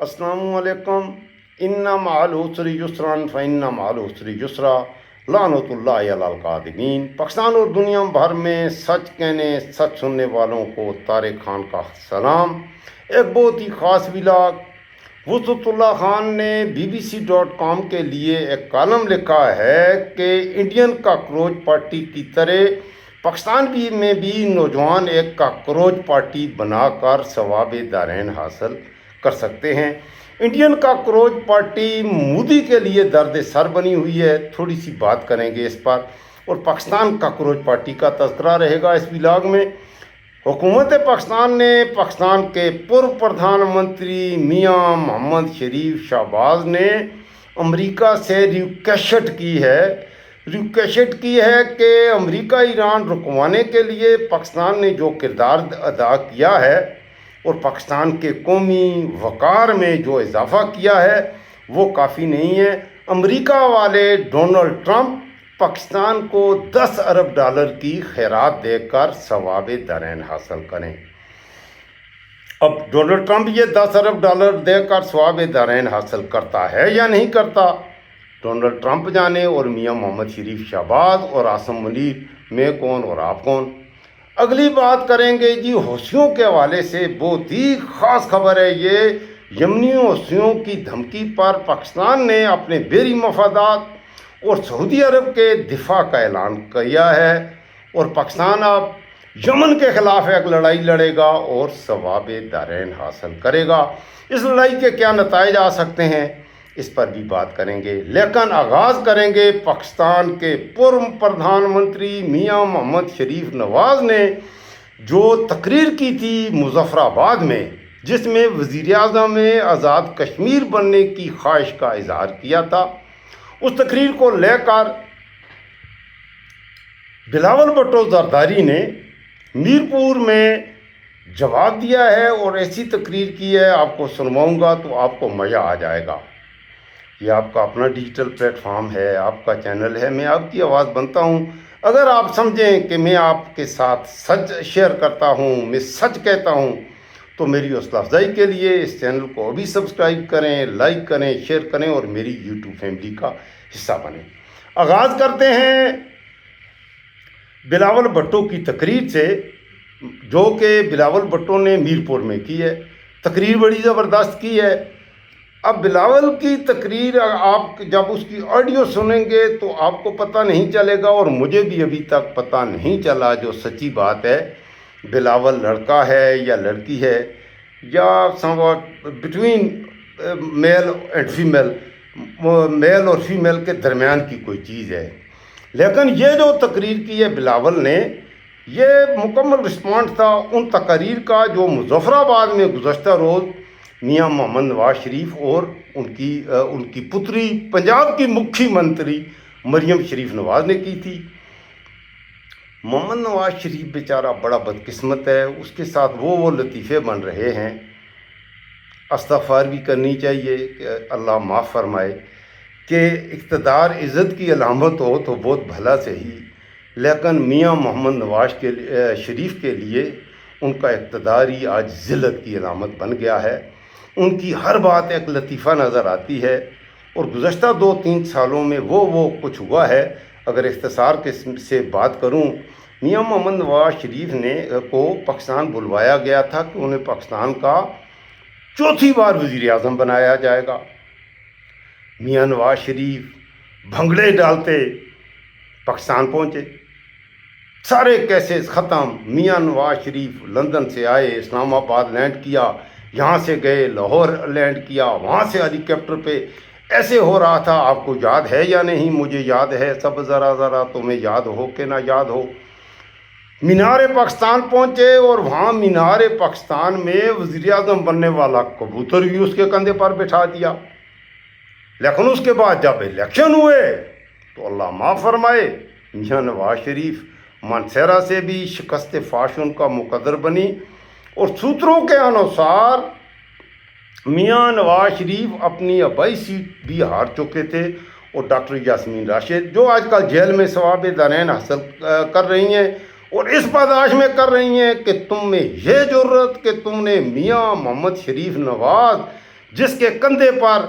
السلام علیکم۔ ان مع العسر یسرا فإن مع العسر یسرا لعنت اللہ علی الکاذبین۔ پاکستان اور دنیا بھر میں سچ کہنے سچ سننے والوں کو طارق خان کا سلام۔ ایک بہت ہی خاص ولاگ۔ وسعت اللہ خان نے BBC.com کے لیے ایک کالم لکھا ہے کہ انڈین کاکروچ پارٹی کی طرح پاکستان میں بھی نوجوان ایک کاکروچ پارٹی بنا کر ثواب دارین حاصل کر سکتے ہیں۔ انڈین کاکروچ پارٹی مودی کے لیے درد سر بنی ہوئی ہے۔ تھوڑی سی بات کریں گے اس پر، اور پاکستان کاکروچ پارٹی کا تذکرہ رہے گا اس ولاگ میں۔ حکومت پاکستان نے پاکستان کے پردھان منتری میاں محمد شریف شہباز نے امریکہ سے ریکویسٹ کی ہے کہ امریکہ ایران رکوانے کے لیے پاکستان نے جو کردار ادا کیا ہے اور پاکستان کے قومی وقار میں جو اضافہ کیا ہے وہ کافی نہیں ہے۔ امریکہ والے ڈونلڈ ٹرمپ پاکستان کو $10 ارب کی خیرات دے کر ثواب دارین حاصل کریں۔ اب ڈونلڈ ٹرمپ یہ $10 ارب دے کر ثواب دارین حاصل کرتا ہے یا نہیں کرتا، ڈونلڈ ٹرمپ جانے اور میاں محمد شریف شہباز اور عاصم منیر میں کون اور آپ کون۔ اگلی بات کریں گے جی حوثیوں کے حوالے سے بہت ہی خاص خبر ہے یہ۔ یمنی حوثیوں کی دھمکی پر پاکستان نے اپنے بحری مفادات اور سعودی عرب کے دفاع کا اعلان کیا ہے، اور پاکستان اب یمن کے خلاف ایک لڑائی لڑے گا اور ثواب دارین حاصل کرے گا۔ اس لڑائی کے کیا نتائج آ سکتے ہیں اس پر بھی بات کریں گے، لیکن آغاز کریں گے پاکستان کے پردھان منتری میاں محمد شریف نواز نے جو تقریر کی تھی مظفر آباد میں، جس میں وزیر اعظم نے آزاد کشمیر بننے کی خواہش کا اظہار کیا تھا۔ اس تقریر کو لے کر بلاول بھٹو زرداری نے میرپور میں جواب دیا ہے اور ایسی تقریر کی ہے، آپ کو سنواؤں گا تو آپ کو مزہ آ جائے گا۔ یہ آپ کا اپنا ڈیجیٹل پلیٹ فارم ہے، آپ کا چینل ہے، میں آپ کی آواز بنتا ہوں۔ اگر آپ سمجھیں کہ میں آپ کے ساتھ سچ شیئر کرتا ہوں، میں سچ کہتا ہوں، تو میری حوصلہ افزائی کے لیے اس چینل کو ابھی سبسکرائب کریں، لائک کریں، شیئر کریں اور میری یوٹیوب فیملی کا حصہ بنیں۔ آغاز کرتے ہیں بلاول بھٹو کی تقریر سے، جو کہ بلاول بھٹو نے میرپور میں کی ہے۔ تقریر بڑی زبردست کی ہے۔ اب بلاول کی تقریر آپ جب اس کی آڈیو سنیں گے تو آپ کو پتہ نہیں چلے گا، اور مجھے بھی ابھی تک پتہ نہیں چلا جو سچی بات ہے، بلاول لڑکا ہے یا لڑکی ہے یا بٹوین میل اینڈ فیمیل، میل اور فیمیل کے درمیان کی کوئی چیز ہے۔ لیکن یہ جو تقریر کی ہے بلاول نے، یہ مکمل رسپانس تھا ان تقاریر کا جو مظفر آباد میں گزشتہ روز میاں محمد نواز شریف اور ان کی پتری پنجاب کی مکھی منتری مریم شریف نواز نے کی تھی۔ محمد نواز شریف بیچارہ بڑا بدقسمت ہے، اس کے ساتھ وہ لطیفے بن رہے ہیں۔ استغفار بھی کرنی چاہیے کہ اللہ معاف فرمائے، کہ اقتدار عزت کی علامت ہو تو بہت بھلا صحیح، لیکن میاں محمد نواز شریف کے لیے ان کا اقتدار ہی آج ذلت کی علامت بن گیا ہے۔ ان کی ہر بات ایک لطیفہ نظر آتی ہے، اور گزشتہ 2-3 سالوں میں وہ کچھ ہوا ہے۔ اگر اختصار سے بات کروں، میاں محمد نواز شریف کو پاکستان بلوایا گیا تھا کہ انہیں پاکستان کا 4تھی بار وزیر اعظم بنایا جائے گا۔ میاں نواز شریف بھنگڑے ڈالتے پاکستان پہنچے، سارے کیسز ختم۔ میاں نواز شریف لندن سے آئے، اسلام آباد لینڈ کیا، یہاں سے گئے لاہور لینڈ کیا، وہاں سے ہیلی کاپٹر پہ ایسے ہو رہا تھا۔ آپ کو یاد ہے یا نہیں؟ مجھے یاد ہے، سب ذرا تمہیں یاد ہو کہ نہ یاد ہو۔ مینار پاکستان پہنچے، اور وہاں مینار پاکستان میں وزیر اعظم بننے والا کبوتر بھی اس کے کندھے پر بٹھا دیا۔ لیکن اس کے بعد جب الیکشن ہوئے تو اللہ معاف فرمائے، میاں نواز شریف مانسہرہ سے بھی شکست فاش ان کا مقدر بنی، اور سوتروں کے انوسار میاں نواز شریف اپنی آبائی سیٹ بھی ہار چکے تھے، اور ڈاکٹر یاسمین راشد جو آج کل جیل میں ثواب دارین حاصل کر رہی ہیں، اور اس برداشت میں کر رہی ہیں کہ تم میں یہ جرت کہ تم نے میاں محمد شریف نواز جس کے کندھے پر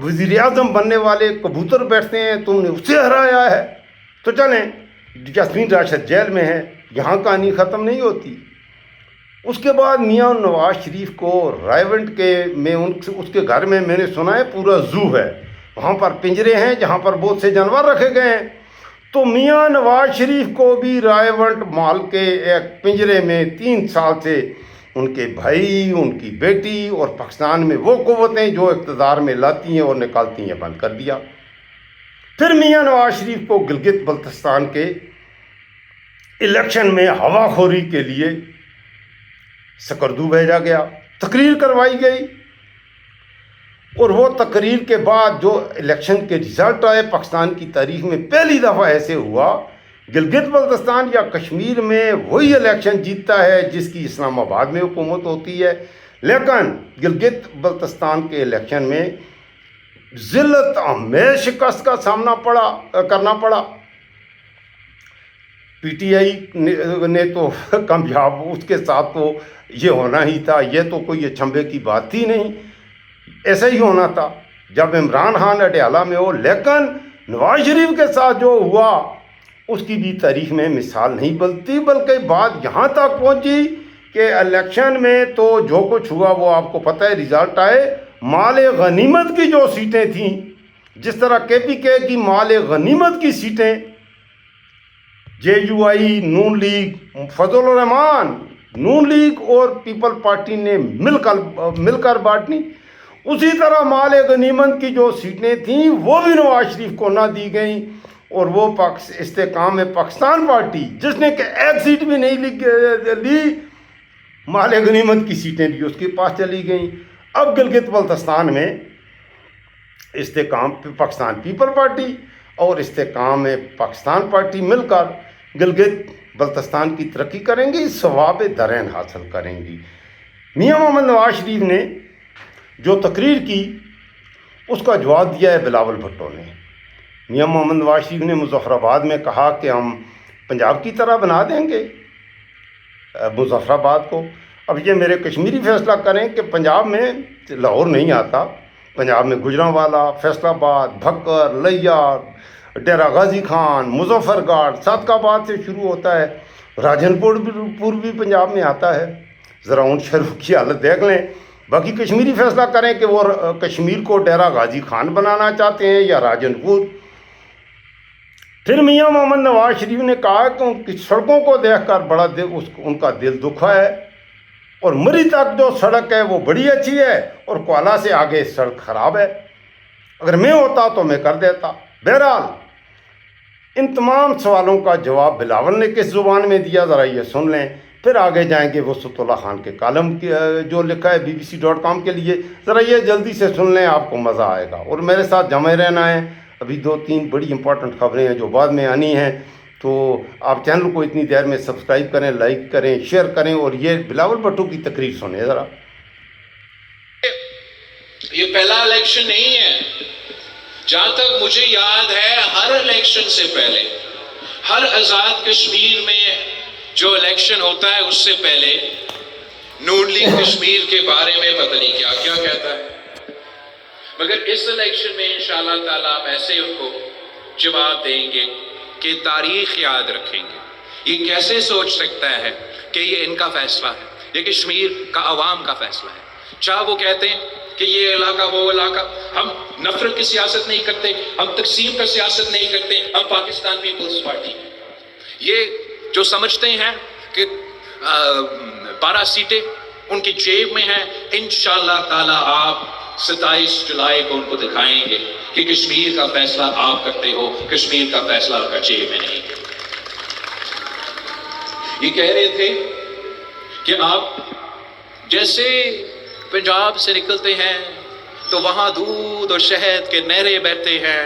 وزیر اعظم بننے والے کبوتر بیٹھتے ہیں، تم نے اسے ہرایا ہے۔ تو چلیں، یاسمین راشد جیل میں ہے، یہاں کہانی ختم نہیں ہوتی۔ اس کے بعد میاں نواز شریف کو رائے میں اس کے گھر میں نے سنا ہے پورا زو ہے، وہاں پر پنجرے ہیں جہاں پر بہت سے جانور رکھے گئے ہیں۔ تو میاں نواز شریف کو بھی رائے مال کے ایک پنجرے میں 3 سال سے ان کے بھائی، ان کی بیٹی اور پاکستان میں وہ قوتیں جو اقتدار میں لاتی ہیں اور نکالتی ہیں بند کر دیا۔ پھر میاں نواز شریف کو گلگت بلتستان کے الیکشن میں ہوا خوری کے لیے سکردو بھیجا گیا، تقریر کروائی گئی، اور وہ تقریر کے بعد جو الیکشن کے رزلٹ آئے، پاکستان کی تاریخ میں پہلی دفعہ ایسے ہوا گلگت بلتستان یا کشمیر میں وہی الیکشن جیتتا ہے جس کی اسلام آباد میں حکومت ہوتی ہے، لیکن گلگت بلتستان کے الیکشن میں ذلت آمیز شکست کا سامنا کرنا پڑا۔ پی ٹی آئی نے تو کامیاب، اس کے ساتھ تو یہ ہونا ہی تھا، یہ تو کوئی اچنبھے کی بات تھی نہیں، ایسا ہی ہونا تھا جب عمران خان اڈیالہ میں ہو۔ لیکن نواز شریف کے ساتھ جو ہوا اس کی بھی تاریخ میں مثال نہیں بنتی، بلکہ بات یہاں تک پہنچی کہ الیکشن میں تو جو کچھ ہوا وہ آپ کو پتہ ہے، رزلٹ آئے، مال غنیمت کی جو سیٹیں تھیں، جس طرح کے پی کے کی مال غنیمت کی سیٹیں جے you I, known league, Fazal Rahman, known league اور پیپل پارٹی نے مل کر بانٹنی، اسی طرح مال غنیمت کی جو سیٹیں تھیں وہ بھی نواز شریف کو نہ دی گئیں، اور وہ استحکام پاکستان پارٹی جس نے کہ ایک سیٹ بھی نہیں لی، مال غنیمت کی سیٹیں بھی اس کے پاس چلی گئیں۔ اب گلگت بلتستان میں استحکام پاکستان پیپل پارٹی اور استحکام پاکستان پارٹی مل کر گلگت بلتستان کی ترقی کریں گی، ثواب درین حاصل کریں گی۔ میاں محمد نواز شریف نے جو تقریر کی اس کا جواب دیا ہے بلاول بھٹو نے۔ میاں محمد نواز شریف نے مظفر آباد میں کہا کہ ہم پنجاب کی طرح بنا دیں گے مظفر آباد کو۔ اب یہ میرے کشمیری فیصلہ کریں کہ پنجاب میں لاہور نہیں آتا، پنجاب میں گجرانوالا، فیصل آباد، بھکر، لیار، ڈیرہ غازی خان، مظفر گڑھ، صادق آباد سے شروع ہوتا ہے، راجن پور بھی پنجاب میں آتا ہے۔ ذرا ان شہروں کی حالت دیکھ لیں۔ باقی کشمیری فیصلہ کریں کہ وہ کشمیر کو ڈیرہ غازی خان بنانا چاہتے ہیں یا راجن پور۔ پھر میاں محمد نواز شریف نے کہا کہ ان کی سڑکوں کو دیکھ کر بڑا ان کا دل دکھا ہے، اور مری تک جو سڑک ہے وہ بڑی اچھی ہے، اور کوالہ سے آگے سڑک خراب ہے، اگر میں ہوتا تو میں کر دیتا۔ بہرحال ان تمام سوالوں کا جواب بلاول نے کس زبان میں دیا ذرا یہ سن لیں، پھر آگے جائیں گے وسط اللہ خان کے کالم جو لکھا ہے BBC.com کے لیے، ذرا یہ جلدی سے سن لیں، آپ کو مزہ آئے گا، اور میرے ساتھ جمع رہنا ہے۔ ابھی 2-3 بڑی امپورٹنٹ خبریں ہیں جو بعد میں آنی ہیں، تو آپ چینل کو اتنی دیر میں سبسکرائب کریں، لائک کریں، شیئر کریں، اور یہ بلاول بھٹو کی تقریر سنیں ذرا۔ یہ پہلا الیکشن نہیں ہے، جہاں تک مجھے یاد ہے ہر الیکشن سے پہلے، ہر آزاد کشمیر میں جو الیکشن ہوتا ہے اس سے پہلے نون لیگ کشمیر کے بارے میں پتہ نہیں کیا کیا کہتا ہے، مگر اس الیکشن میں انشاءاللہ تعالیٰ آپ ایسے ان کو جواب دیں گے کہ تاریخ یاد رکھیں گے۔ یہ کیسے سوچ سکتا ہے کہ یہ ان کا فیصلہ ہے، یہ کشمیر کا عوام کا فیصلہ ہے۔ چاہے وہ کہتے ہیں کہ یہ علاقہ وہ علاقہ، ہم نفرت کی سیاست نہیں کرتے، ہم تقسیم کا سیاست نہیں کرتے، ہم پاکستان پیپلز پارٹی۔ یہ جو سمجھتے ہیں کہ 12 سیٹیں ان کی جیب میں ہیں، انشاءاللہ تعالیٰ آپ 27 جولائی کو ان کو دکھائیں گے کہ کشمیر کا فیصلہ آپ کرتے ہو، کشمیر کا فیصلہ آپ کا جیب میں نہیں۔ یہ کہہ رہے تھے کہ آپ جیسے پنجاب سے نکلتے ہیں تو وہاں دودھ اور شہد کے نہریں بہتے ہیں،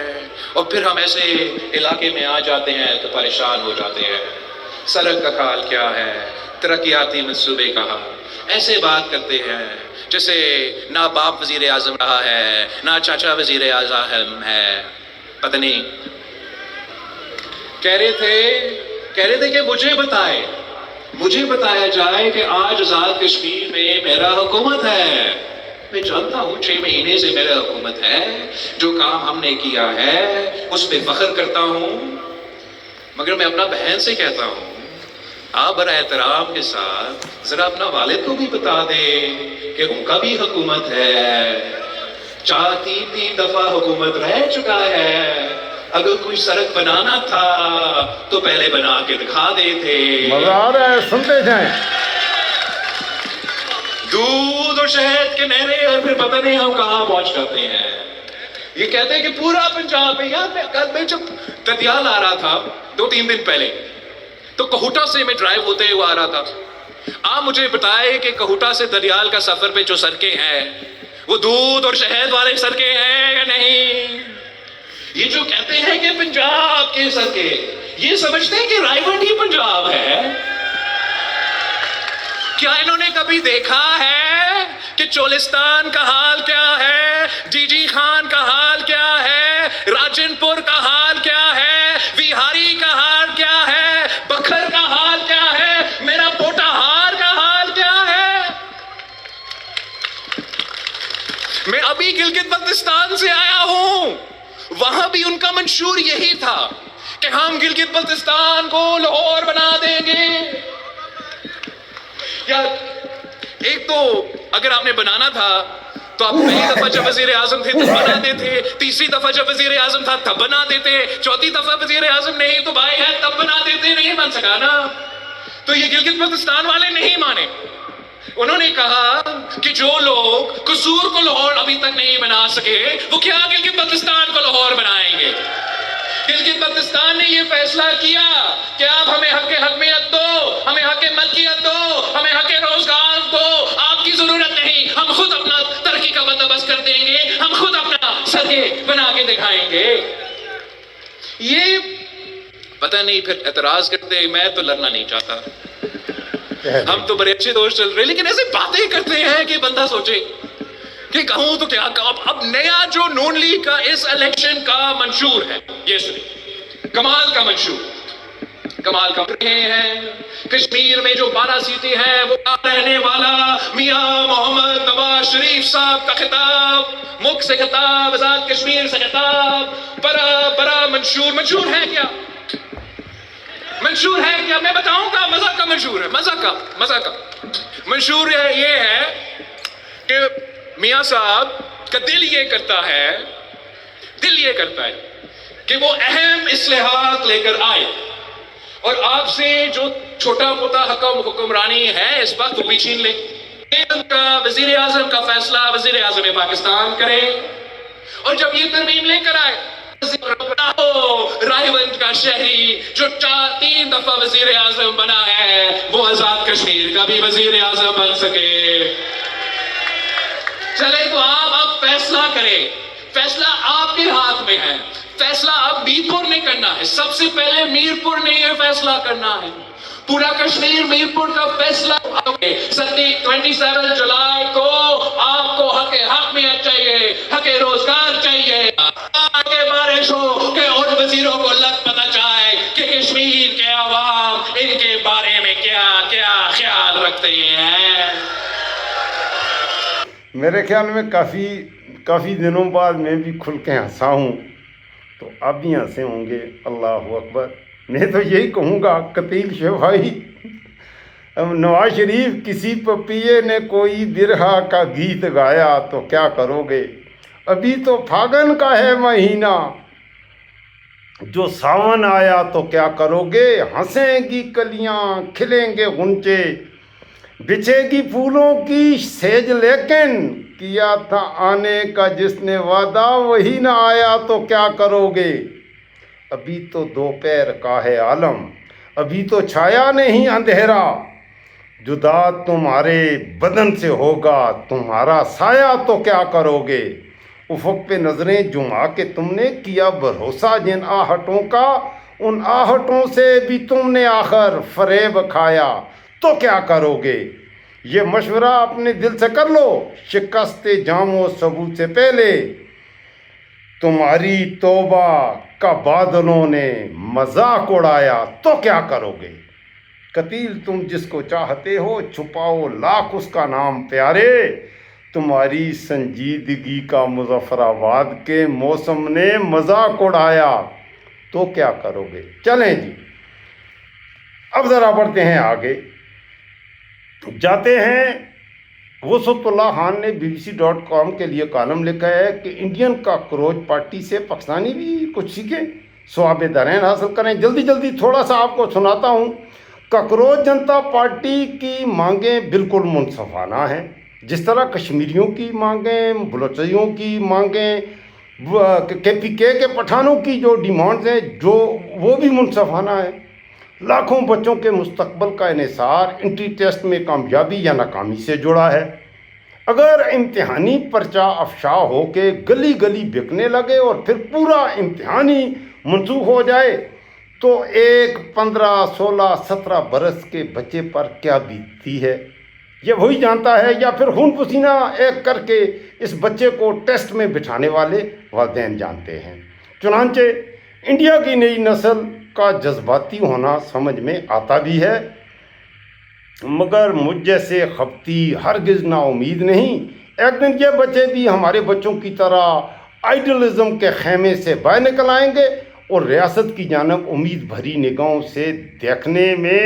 اور پھر ہم ایسے علاقے میں آ جاتے ہیں تو پریشان ہو جاتے ہیں، سڑک کا حال کیا ہے، ترقیاتی منصوبے کا حال، ایسے بات کرتے ہیں جیسے نہ باپ وزیر اعظم رہا ہے، نہ چاچا وزیر اعظم ہے، پتہ نہیں۔ کہہ رہے تھے کہ مجھے بتایا جائے کہ آج آزاد کشمیر میں میرا حکومت ہے، میں جانتا ہوں 6 مہینے سے میرا حکومت ہے, جو کام ہم نے کیا ہے اس پہ فخر کرتا ہوں, مگر میں اپنا بہن سے کہتا ہوں آپ بڑا احترام کے ساتھ ذرا اپنا والد کو بھی بتا دیں کہ ان کا بھی حکومت ہے, 3 دفعہ حکومت رہ چکا ہے, اگر کوئی سڑک بنانا تھا تو پہلے بنا کے دکھا دیتے. مزہ آ رہا ہے, سنتے جائیں. دودھ اور شہد کے نہرے اور پھر پتہ نہیں ہم کہاں پہنچ جاتے ہیں. یہ کہتے ہیں کہ پورا پنجاب میں, یار کل میں جب ددیال آ رہا تھا 2-3 دن پہلے, تو کہوٹا سے میں ڈرائیو ہوتے ہوئے آ رہا تھا. آپ مجھے بتائے کہ کہوٹا سے ددیال کا سفر پہ جو سڑکیں ہیں وہ دودھ اور شہد والے سڑکیں ہیں یا نہیں؟ یہ جو کہتے ہیں کہ پنجاب کی سڑکیں, یہ سمجھتے ہیں کہ رائے منڈی پنجاب ہے. کیا انہوں نے کبھی دیکھا ہے کہ چولستان کا حال کیا ہے, جی جی خان کا حال کیا ہے, راجن پور کا حال کیا ہے, ویہاری کا حال کیا ہے, بکھر کا حال کیا ہے, میرا پوٹا ہار کا حال کیا ہے؟ میں ابھی گلگت بلتستان سے آیا ہوں, وہاں بھی ان کا منشور یہی تھا کہ ہم گلگت بلتستان کو لاہور بنا دیں گے. یا ایک تو اگر آپ نے بنانا تھا تو آپ پہلی دفعہ جب وزیر اعظم تھے تب بناتے تھے, تیسری دفعہ جب وزیر اعظم تھا تب بناتے تھے, چوتھی دفعہ وزیر اعظم نہیں تو بھائی ہے تب بناتے تھے. نہیں بن سکا نا. تو یہ گلگت بلتستان والے نہیں مانے. انہوں نے کہا کہ جو لوگ قصور کو لاہور ابھی تک نہیں بنا سکے وہ کیا گلگت بلتستان کو لاہور بنائیں گے. گلگت بلتستان نے یہ فیصلہ کیا کہ آپ ہمیں حق حکمیت دو, ہمیں حق ملکیت دو, ہمیں حق روزگار دو, آپ کی ضرورت نہیں, ہم خود اپنا ترقی کا بندوبست کر دیں گے, ہم خود اپنا سڑکیں بنا کے دکھائیں گے. یہ پتہ نہیں پھر اعتراض کرتے, میں تو لڑنا نہیں چاہتا, ہم تو بڑے اچھے دوست چل رہے, لیکن ایسے باتیں کرتے ہیں کہ بندہ سوچے کہ کہوں تو کیا. اب نیا جو نون لیگ کا اس الیکشن کا منشور ہے, یہ سنیں, کمال کا منشور, کمال کا رہے ہیں کشمیر میں جو 12 سیٹیں ہیں وہ رہنے والا میاں محمد نواز شریف صاحب کا خطاب, ملک سے خطاب, آزاد کشمیر سے خطاب, بڑا منشور ہے کیا؟ منشور ہے کیا؟ میں بتاؤں گا. مزہ کا منشور ہے, مزہ کا منشور یہ ہے کہ میاں صاحب کا دل یہ کرتا ہے کہ وہ اہم اصلاحات لے کر آئے, اور آپ سے جو چھوٹا موٹا حکمرانی ہے اس وقت وہ بھی چھین لے. ان کا وزیر اعظم کا فیصلہ وزیر اعظم پاکستان کرے, اور جب یہ ترمیم لے کر آئے رائے بند کا شہری جو 3 دفعہ وزیر اعظم بنا ہے وہ آزاد کشمیر کا بھی وزیر اعظم بن سکے. چلے تو آپ اب فیصلہ کریں, فیصلہ آپ کے ہاتھ میں ہے, فیصلہ اب میرپور نے کرنا ہے. سب سے پہلے میرپور نے یہ فیصلہ کرنا ہے, پورا کشمیر میرپور کا فیصلہ. 27 جولائی کو آپ کو حق حکمیت چاہیے, حق روزگار چاہیے, آگے بارش ہو کہ ان وزیروں کو لگ پتہ چاہے کہ کشمیر کے عوام ان کے بارے میں کیا کیا خیال رکھتے ہیں. میرے خیال میں کافی دنوں بعد میں بھی کھل کے ہنسا ہوں, تو آپ بھی ہنسے ہوں گے. اللہ اکبر. میں تو یہی کہوں گا قتیل شفائی, نواز شریف کسی پپیے نے کوئی برہا کا گیت گایا تو کیا کرو گے. ابھی تو پھاگن کا ہے مہینہ, جو ساون آیا تو کیا کرو گے. ہنسیں گی کلیاں, کھلیں گے غنچے, بچھے گی پھولوں کی سیج, لیکن کیا تھا آنے کا جس نے وعدہ وہی نہ آیا تو کیا کرو گے. ابھی تو دوپہر کا ہے عالم, ابھی تو چھایا نہیں اندھیرا, جدا تمہارے بدن سے ہوگا تمہارا سایہ تو کیا کرو گے. افق پہ نظریں جما کے تم نے کیا بھروسہ جن آہٹوں کا, ان آہٹوں سے بھی تم نے آخر فریب کھایا تو کیا کرو گے. یہ مشورہ اپنے دل سے کر لو, شکست جام و ثبوت سے پہلے تمہاری توبہ کا بادلوں نے مذاق اڑایا تو کیا کرو گے. قتیل تم جس کو چاہتے ہو چھپاؤ لاکھ اس کا نام پیارے, تمہاری سنجیدگی کا مظفر آباد کے موسم نے مذاق اڑایا تو کیا کرو گے؟ چلیں جی، اب ذرا بڑھتے ہیں آگے، جاتے ہیں۔ وسعت اللہ خان نے BBC.com کے لیے کالم لکھا ہے کہ انڈین کاکروچ پارٹی سے پاکستانی بھی کچھ سیکھیں، ثواب دارین حاصل کریں۔ جلدی جلدی تھوڑا سا آپ کو سناتا ہوں۔ کاکروچ جنتا پارٹی کی مانگیں بالکل منصفانہ ہیں، جس طرح کشمیریوں کی مانگیں، بلوچیوں کی مانگیں، KPK کے پٹھانوں کی جو ڈیمانڈز ہیں جو وہ بھی منصفانہ ہیں۔ لاکھوں بچوں کے مستقبل کا انحصار انٹری ٹیسٹ میں کامیابی یا ناکامی سے جڑا ہے۔ اگر امتحانی پرچہ افشا ہو کے گلی گلی بکنے لگے اور پھر پورا امتحان ہی منسوخ ہو جائے تو ایک 15 16 17 برس کے بچے پر کیا بیتتی ہے یہ وہی جانتا ہے، یا پھر خون پسینہ ایک کر کے اس بچے کو ٹیسٹ میں بٹھانے والے والدین جانتے ہیں۔ چنانچہ انڈیا کی نئی نسل کا جذباتی ہونا سمجھ میں آتا بھی ہے، مگر مجھ جیسے خبتی ہرگز نا امید نہیں۔ ایک دن یہ بچے بھی ہمارے بچوں کی طرح آئیڈلزم کے خیمے سے باہر نکل آئیں گے اور ریاست کی جانب امید بھری نگاہوں سے دیکھنے میں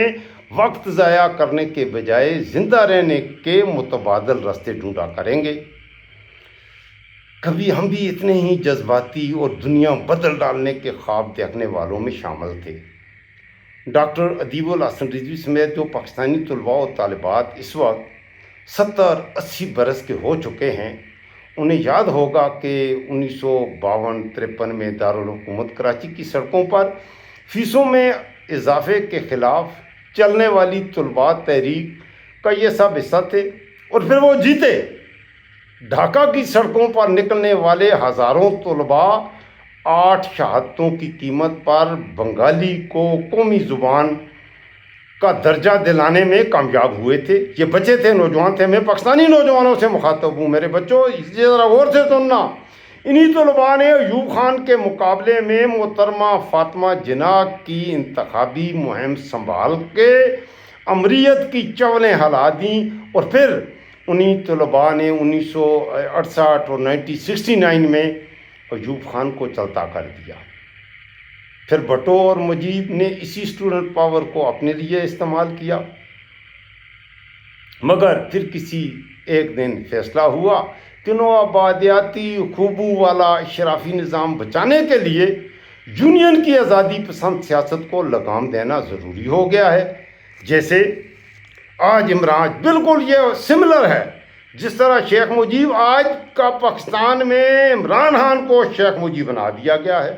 وقت ضائع کرنے کے بجائے زندہ رہنے کے متبادل راستے ڈھونڈا کریں گے۔ کبھی ہم بھی اتنے ہی جذباتی اور دنیا بدل ڈالنے کے خواب دیکھنے والوں میں شامل تھے۔ ڈاکٹر ادیب الحسن رضوی سمیت جو پاکستانی طلباء و طالبات اس وقت 70-80 برس کے ہو چکے ہیں، انہیں یاد ہوگا کہ 1952-53 میں دارالحکومت کراچی کی سڑکوں پر فیسوں میں اضافے کے خلاف چلنے والی طلباء تحریک کا یہ سب حصہ تھے، اور پھر وہ جیتے۔ ڈھاکہ کی سڑکوں پر نکلنے والے ہزاروں طلباء 8 شہادتوں کی قیمت پر بنگالی کو قومی زبان کا درجہ دلانے میں کامیاب ہوئے تھے۔ یہ بچے تھے، نوجوان تھے۔ میں پاکستانی نوجوانوں سے مخاطب ہوں، میرے بچوں یہ ذرا غور سے سننا۔ انہی طلباء نے ایوب خان کے مقابلے میں محترمہ فاطمہ جناح کی انتخابی مہم سنبھال کے امریت کی چولیں ہلا دیں، اور پھر انہی طلباء نے 1968 اور 1969 میں ایوب خان کو چلتا کر دیا۔ پھر بھٹو اور مجیب نے اسی اسٹوڈنٹ پاور کو اپنے لیے استعمال کیا، مگر پھر کسی ایک دن فیصلہ ہوا کہ نوآبادیاتی خوبو والا اشرافی نظام بچانے کے لیے یونین کی آزادی پسند سیاست کو لگام دینا ضروری ہو گیا ہے۔ جیسے آج عمران، بالکل یہ سملر ہے جس طرح شیخ مجیب آج کا پاکستان میں عمران خان کو شیخ مجیب بنا دیا گیا ہے۔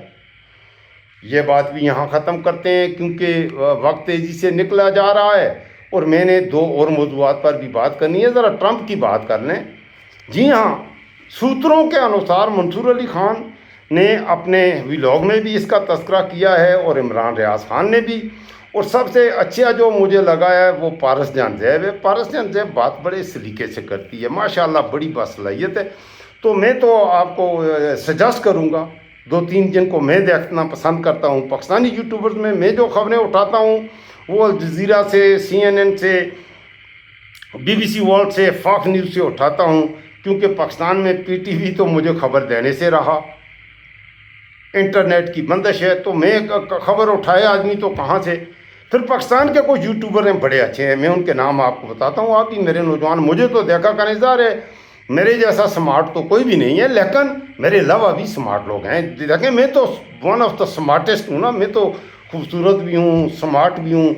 یہ بات بھی یہاں ختم کرتے ہیں کیونکہ وقت تیزی سے نکلا جا رہا ہے، اور میں نے 2 اور موضوعات پر بھی بات کرنی ہے۔ ذرا ٹرمپ کی بات کر لیں۔ جی ہاں، سوتروں کے انوسار منصور علی خان نے اپنے ولاگ میں بھی اس کا تذکرہ کیا ہے، اور عمران ریاض خان نے بھی، اور سب سے اچھا جو مجھے لگا ہے وہ پارس جان زیب ہے۔ پارس جان زیب بات بڑے سلیقے سے کرتی ہے، ماشاءاللہ بڑی باصلاحیت ہے۔ تو میں تو آپ کو سجیسٹ کروں گا 2-3 جن کو میں دیکھنا پسند کرتا ہوں پاکستانی یوٹیوبرز میں جو خبریں اٹھاتا ہوں وہ الجزیرہ سے، CNN سے، BBC ورلڈ سے، فاکس نیوز سے اٹھاتا ہوں، کیونکہ پاکستان میں PTV تو مجھے خبر دینے سے رہا، انٹرنیٹ کی بندش ہے، تو میں خبر اٹھائے آدمی تو کہاں سے۔ پھر پاکستان کے کچھ یوٹیوبر ہیں بڑے اچھے ہیں، میں ان کے نام آپ کو بتاتا ہوں، آپ بھی میرے نوجوان مجھے تو دیکھا کریں۔ ظاہر ہے میرے جیسا سمارٹ تو کوئی بھی نہیں ہے، لیکن میرے علاوہ بھی سمارٹ لوگ ہیں۔ دیکھیں میں تو ون آف دا سمارٹسٹ ہوں نا، میں تو خوبصورت بھی ہوں، سمارٹ بھی ہوں،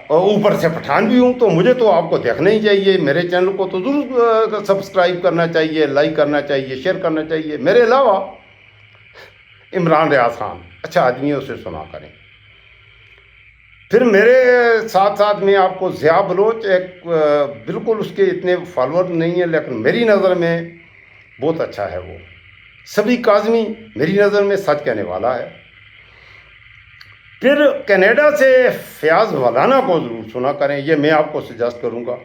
اوپر سے پٹھان بھی ہوں، تو مجھے تو آپ کو دیکھنا ہی چاہیے۔ میرے چینل کو تو ضرور سبسکرائب کرنا چاہیے، لائک کرنا چاہیے، شیئر کرنا چاہیے۔ میرے علاوہ عمران ریاض خان اچھا آدمی ہے، اسے سنا کریں۔ پھر میرے ساتھ ساتھ میں آپ کو ضیاء بلوچ، ایک بالکل اس کے اتنے فالوور نہیں ہیں لیکن میری نظر میں بہت اچھا ہے وہ۔ سبی کاظمی میری نظر میں سچ کہنے والا ہے۔ پھر کینیڈا سے فیاض ولانا کو ضرور سنا کریں، یہ میں آپ کو سجیسٹ کروں گا۔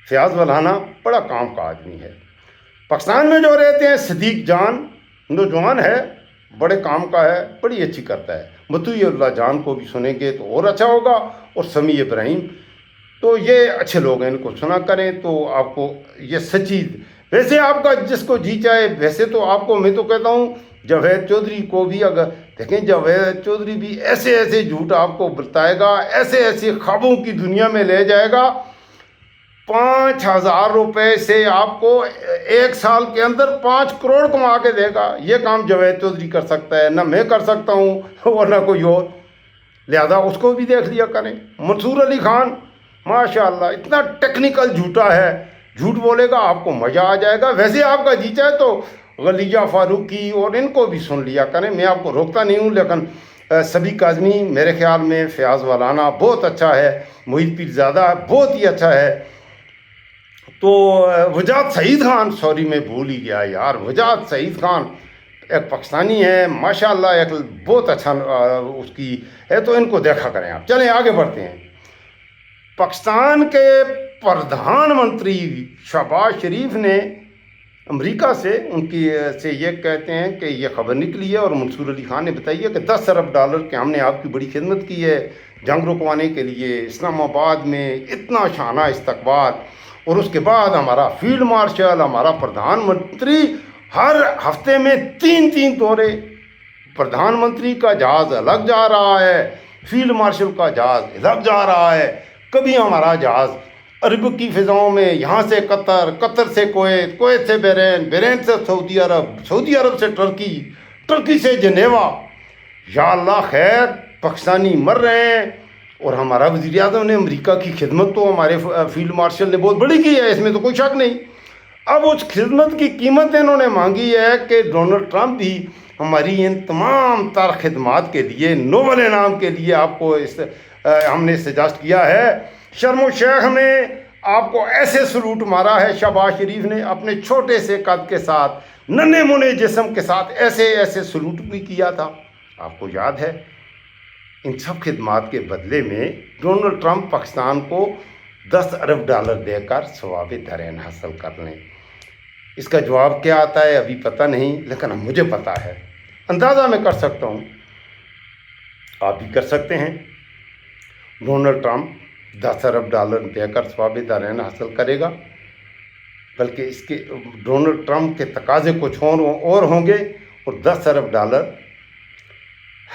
فیاض ولانا بڑا کام کا آدمی ہے۔ پاکستان میں جو رہتے ہیں صدیق جان نوجوان ہے، بڑے کام کا ہے، بڑی اچھی کرتا ہے۔ مطیع اللہ جان کو بھی سنیں گے تو اور اچھا ہوگا، اور سمیع ابراہیم تو یہ اچھے لوگ ہیں، ان کو سنا کریں تو آپ کو یہ سچی، ویسے آپ کا جس کو جی چاہے، ویسے تو آپ کو میں تو کہتا ہوں جاوید چودھری کو بھی، اگر دیکھیں جاوید چودھری بھی ایسے ایسے جھوٹ آپ کو بتائے گا، ایسے ایسے خوابوں کی دنیا میں لے جائے گا، 5,000 روپے سے آپ کو 1 سال کے اندر 5 کروڑ کما کے دے گا۔ یہ کام جاوید چودھری کر سکتا ہے، نہ میں کر سکتا ہوں اور نہ کوئی اور، لہذا اس کو بھی دیکھ لیا کریں۔ منصور علی خان ماشاء اللہ اتنا ٹیکنیکل جھوٹا ہے، جھوٹ بولے گا آپ کو مزہ آ جائے گا۔ ویسے آپ کا جی چاہے تو غلیجہ فاروقی اور ان کو بھی سن لیا کریں، میں آپ کو روکتا نہیں ہوں، لیکن سبی کاظمی میرے خیال میں، فیاض والانا بہت اچھا ہے، محیط پیرزادہ بہت ہی اچھا ہے، تو وجاد سعید خان، سوری میں بھول ہی گیا یار، وجاد سعید خان ایک پاکستانی ہے ماشاءاللہ، ایک بہت اچھا اس کی ہے، تو ان کو دیکھا کریں آپ۔ چلیں آگے بڑھتے ہیں۔ پاکستان کے پردھان منتری شہباز شریف نے امریکہ سے ان کی سے یہ کہتے ہیں کہ یہ خبر نکلی ہے، اور منصور علی خان نے بتائی ہے کہ 10 ارب ڈالر کے ہم نے آپ کی بڑی خدمت کی ہے جنگ رکوانے کے لیے، اسلام آباد میں اتنا شانہ استقبال، اور اس کے بعد ہمارا فیلڈ مارشل، ہمارا پردھان منتری ہر ہفتے میں 3 دورے، پردھان منتری کا جہاز الگ جا رہا ہے، فیلڈ مارشل کا جہاز الگ جا رہا ہے، کبھی ہمارا جہاز عرب کی فضاؤں میں، یہاں سے قطر، قطر سے کویت، کویت سے بحرین، بحرین سے سعودی عرب، سعودی عرب سے ٹرکی، ٹرکی سے جنیوا۔ یا اللہ خیر، پاکستانی مر رہے ہیں، اور ہمارا وزیر اعظم نے امریکہ کی خدمت تو ہمارے فیلڈ مارشل نے بہت بڑی کی ہے، اس میں تو کوئی شک نہیں۔ اب اس خدمت کی قیمت انہوں نے مانگی ہے کہ ڈونلڈ ٹرمپ بھی ہماری ان تمام تر خدمات کے لیے نوبل انعام کے لیے آپ کو ہم نے سجیسٹ کیا ہے۔ شرم الشیخ میں آپ کو ایسے سلوٹ مارا ہے شہباز شریف نے، اپنے چھوٹے سے قد کے ساتھ، ننھے منے جسم کے ساتھ ایسے سلوٹ بھی کیا تھا، آپ کو یاد ہے۔ ان سب خدمات کے بدلے میں ڈونلڈ ٹرمپ پاکستان کو 10 ارب ڈالر دے کر ثواب دارین حاصل کر لیں۔ اس کا جواب کیا آتا ہے ابھی پتہ نہیں، لیکن مجھے پتہ ہے، اندازہ میں کر سکتا ہوں، آپ بھی کر سکتے ہیں۔ ڈونلڈ ٹرمپ 10 ارب ڈالر دے کر ثواب دارین حاصل کرے گا، بلکہ اس کے ڈونلڈ ٹرمپ کے تقاضے کچھ اور ہوں گے، اور 10 ارب ڈالر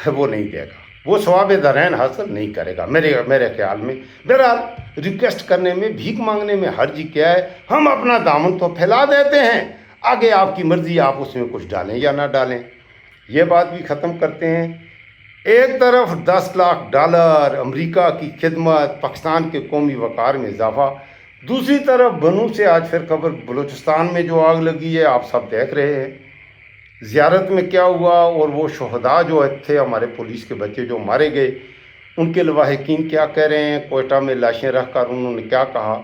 وہ نہیں دے گا، وہ ثواب دارین حاصل نہیں کرے گا میرے خیال میں۔ بہرحال ریکویسٹ کرنے میں، بھیک مانگنے میں حرج کیا ہے، ہم اپنا دامن تو پھیلا دیتے ہیں، آگے آپ کی مرضی، آپ اس میں کچھ ڈالیں یا نہ ڈالیں۔ یہ بات بھی ختم کرتے ہیں۔ ایک طرف 10 لاکھ ڈالر امریکہ کی خدمت، پاکستان کے قومی وقار میں اضافہ، دوسری طرف بنو سے آج پھر خبر، بلوچستان میں جو آگ لگی ہے آپ سب دیکھ رہے ہیں، زیارت میں کیا ہوا، اور وہ شہداء جو تھے ہمارے پولیس کے بچے جو مارے گئے، ان کے لواحقین کیا کہہ رہے ہیں، کوئٹہ میں لاشیں رکھ کر انہوں نے کیا کہا،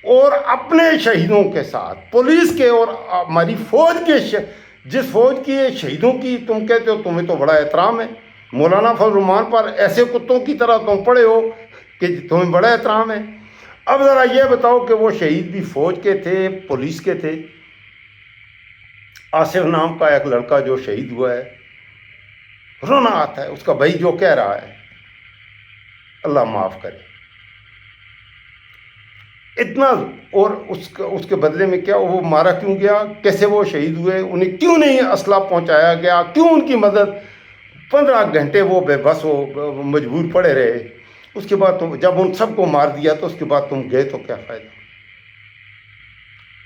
اور اپنے شہیدوں کے ساتھ پولیس کے اور ہماری فوج کے جس فوج کی شہیدوں کی تم کہتے ہو تمہیں تو بڑا احترام ہے، مولانا فضل الرحمان پر ایسے کتوں کی طرح تم پڑے ہو کہ تمہیں بڑا احترام ہے۔ اب ذرا یہ بتاؤ کہ وہ شہید بھی فوج کے تھے، پولیس کے تھے۔ آصف نام کا ایک لڑکا جو شہید ہوا ہے، رونا آتا ہے، اس کا بھائی جو کہہ رہا ہے اللہ معاف کرے اتنا، اور اس کے بدلے میں کیا، وہ مارا کیوں گیا، کیسے وہ شہید ہوئے، انہیں کیوں نہیں اسلحہ پہنچایا گیا، کیوں ان کی مدد، 15 گھنٹے وہ بے بس ہو مجبور پڑے رہے، اس کے بعد تم جب ان سب کو مار دیا تو اس کے بعد تم گئے تو کیا فائدہ۔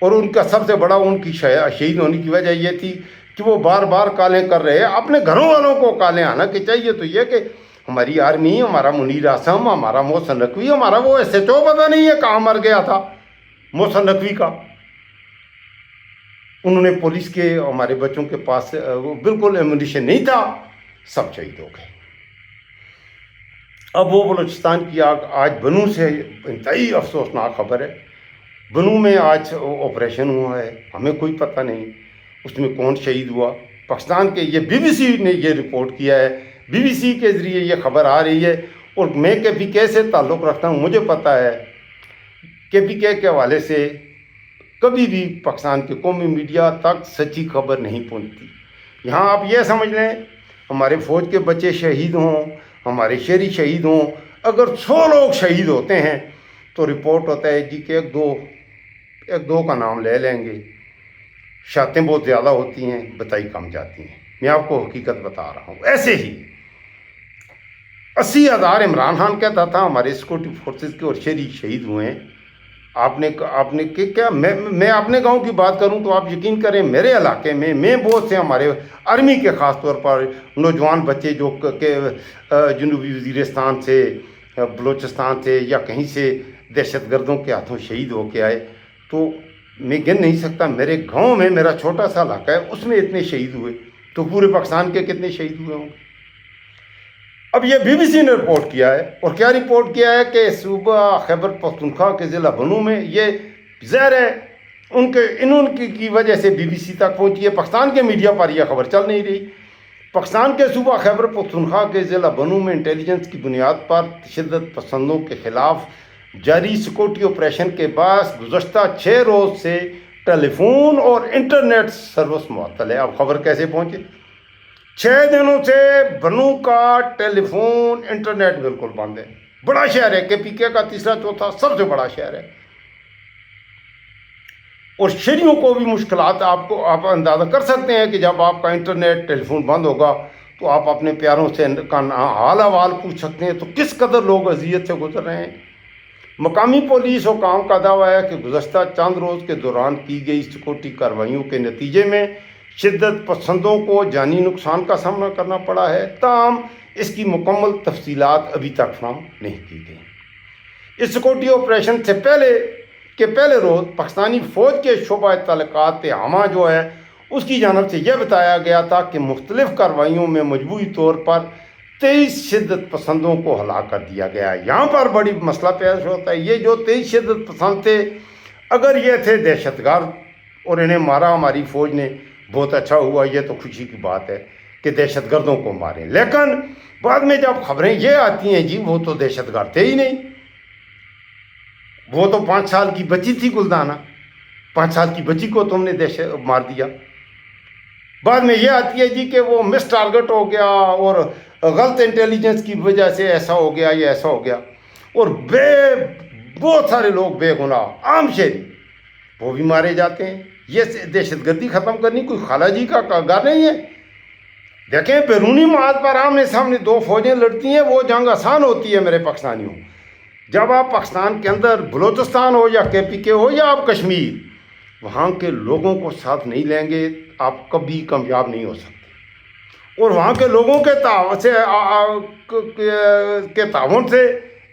اور ان کا سب سے بڑا ان کی شہید ہونے کی وجہ یہ تھی کہ وہ بار بار کالیں کر رہے ہیں، اپنے گھروں والوں کو کالیں آنا کہ چاہیے تو یہ کہ ہماری آرمی، ہمارا منیر اعظم، ہمارا محسن نقوی، ہمارا وہ ایس ایچ او پتہ نہیں ہے کہاں مر گیا تھا محسن نقوی کا، انہوں نے پولیس کے ہمارے بچوں کے پاس وہ بالکل ایمونیشن نہیں تھا، سب شہید ہو گئے۔ اب وہ بلوچستان کی آگ آج بنو سے انتہائی افسوسناک خبر ہے، بنو میں آج آپریشن ہوا ہے، ہمیں کوئی پتہ نہیں اس میں کون شہید ہوا۔ پاکستان کے یہ بی بی سی نے یہ رپورٹ کیا ہے، بی بی سی کے ذریعے یہ خبر آ رہی ہے، اور میں کے پی کے سے تعلق رکھتا ہوں، مجھے پتہ ہے کے پی کے حوالے سے کبھی بھی پاکستان کے قومی میڈیا تک سچی خبر نہیں پہنچتی۔ یہاں آپ یہ سمجھ لیں ہمارے فوج کے بچے شہید ہوں، ہمارے شہری شہید ہوں، اگر 100 لوگ شہید ہوتے ہیں تو رپورٹ ہوتا ہے جی کہ ایک دو کا نام لے لیں گے، شاتیں بہت زیادہ ہوتی ہیں، بتائی کم جاتی ہیں۔ میں آپ کو حقیقت بتا رہا ہوں۔ ایسے ہی 80,000 عمران خان کہتا تھا ہمارے سیکورٹی فورسز کے اور شہید ہوئے ہیں۔ آپ نے کیا میں اپنے گاؤں کی بات کروں تو آپ یقین کریں میرے علاقے میں بہت سے ہمارے آرمی کے خاص طور پر نوجوان بچے جو کہ جنوبی وزیرستان سے، بلوچستان سے یا کہیں سے دہشت گردوں کے ہاتھوں شہید ہو کے آئے، تو میں گن نہیں سکتا۔ میرے گاؤں میں میرا چھوٹا سا علاقہ ہے، اس میں اتنے شہید ہوئے تو پورے پاکستان کے کتنے شہید ہوئے ہوں گے؟ اب یہ بی بی سی نے رپورٹ کیا ہے، اور کیا رپورٹ کیا ہے کہ صوبہ خیبر پختونخوا کے ضلع بنو میں یہ ظاہر ہے ان کی وجہ سے بی بی سی تک پہنچی ہے۔ پاکستان کے میڈیا پر یہ خبر چل نہیں رہی۔ پاکستان کے صوبہ خیبر پختونخوا کے ضلع بنو میں انٹیلیجنس کی بنیاد پر تشدد پسندوں کے خلاف جاری سیکورٹی آپریشن کے باعث گزشتہ 6 روز سے ٹیلی فون اور انٹرنیٹ سروس معطل ہے۔ اب خبر کیسے پہنچے؟ 6 دنوں سے بنو کا ٹیلی فون انٹرنیٹ بالکل بند ہے۔ بڑا شہر ہے، کے پی کے کا تیسرا چوتھا سب سے بڑا شہر ہے، اور شہریوں کو بھی مشکلات آپ اندازہ کر سکتے ہیں کہ جب آپ کا انٹرنیٹ ٹیلی فون بند ہوگا تو آپ اپنے پیاروں سے حال احوال پوچھ سکتے ہیں، تو کس قدر لوگ اذیت سے گزر رہے ہیں۔ مقامی پولیس حکام کا دعویٰ ہے کہ گزشتہ چند روز کے دوران کی گئی سیکورٹی کارروائیوں کے نتیجے میں شدت پسندوں کو جانی نقصان کا سامنا کرنا پڑا ہے، تاہم اس کی مکمل تفصیلات ابھی تک فراہم نہیں کی گئی۔ اس سیکورٹی آپریشن سے پہلے روز پاکستانی فوج کے شعبہ تعلقات عامہ جو ہے اس کی جانب سے یہ بتایا گیا تھا کہ مختلف کارروائیوں میں مجموعی طور پر 23 شدت پسندوں کو ہلاک کر دیا گیا ہے۔ یہاں پر بڑی مسئلہ پیش ہوتا ہے، یہ جو 23 شدت پسند تھے، اگر یہ تھے دہشت گرد اور انہیں مارا ہماری فوج نے، بہت اچھا ہوا، یہ تو خوشی کی بات ہے کہ دہشت گردوں کو ماریں، لیکن بعد میں جب خبریں یہ آتی ہیں جی وہ تو دہشت گرد تھے ہی نہیں، وہ تو 5 سال کی بچی تھی گلدانہ، 5 سال کی بچی کو تم نے مار دیا۔ بعد میں یہ آتی ہے جی کہ وہ مس ٹارگٹ ہو گیا اور غلط انٹیلیجنس کی وجہ سے ایسا ہو گیا، یہ ایسا ہو گیا، اور بہت سارے لوگ بے گناہ عام شہری وہ بھی مارے جاتے ہیں۔ یہ دہشت گردی ختم کرنی کوئی خالہ جی کا کارگر نہیں ہے۔ دیکھیں بیرونی معاہد پر آمنے سامنے 2 فوجیں لڑتی ہیں، وہ جنگ آسان ہوتی ہے میرے پاکستانیوں۔ جب آپ پاکستان کے اندر بلوچستان ہو یا کے پی کے ہو یا آپ کشمیر، وہاں کے لوگوں کو ساتھ نہیں لیں گے آپ کبھی کامیاب نہیں ہو سکتے، اور وہاں کے لوگوں کے تعاون سے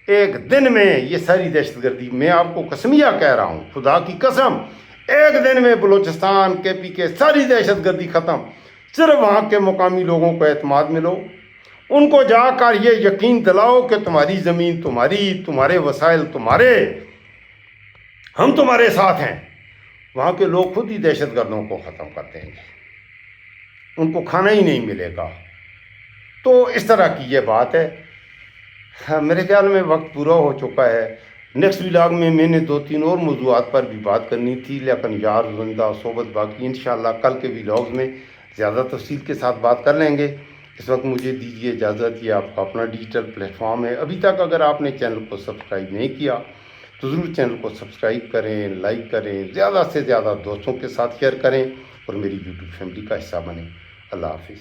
ایک دن میں یہ ساری دہشت گردی، میں آپ کو قسمیہ کہہ رہا ہوں، خدا کی قسم، ایک دن میں بلوچستان کے پی کے ساری دہشت گردی ختم۔ صرف وہاں کے مقامی لوگوں کو اعتماد ملو، ان کو جا کر یہ یقین دلاؤ کہ تمہاری زمین تمہارے وسائل تمہارے، ہم تمہارے ساتھ ہیں، وہاں کے لوگ خود ہی دہشت گردوں کو ختم کر دیں گے، ان کو کھانا ہی نہیں ملے گا۔ تو اس طرح کی یہ بات ہے۔ میرے خیال میں وقت پورا ہو چکا ہے۔ نیکسٹ ولاگ میں نے 2-3 اور موضوعات پر بھی بات کرنی تھی، لیکن یار زندہ صحبت باقی، انشاءاللہ کل کے ولاگز میں زیادہ تفصیل کے ساتھ بات کر لیں گے۔ اس وقت مجھے دیجیے اجازت، یہ آپ کا اپنا ڈیجیٹل پلیٹ فارم ہے۔ ابھی تک اگر آپ نے چینل کو سبسکرائب نہیں کیا تو ضرور چینل کو سبسکرائب کریں، لائک کریں، زیادہ سے زیادہ دوستوں کے ساتھ شیئر کریں، اور میری یوٹیوب فیملی کا حصہ بنیں۔ اللہ حافظ۔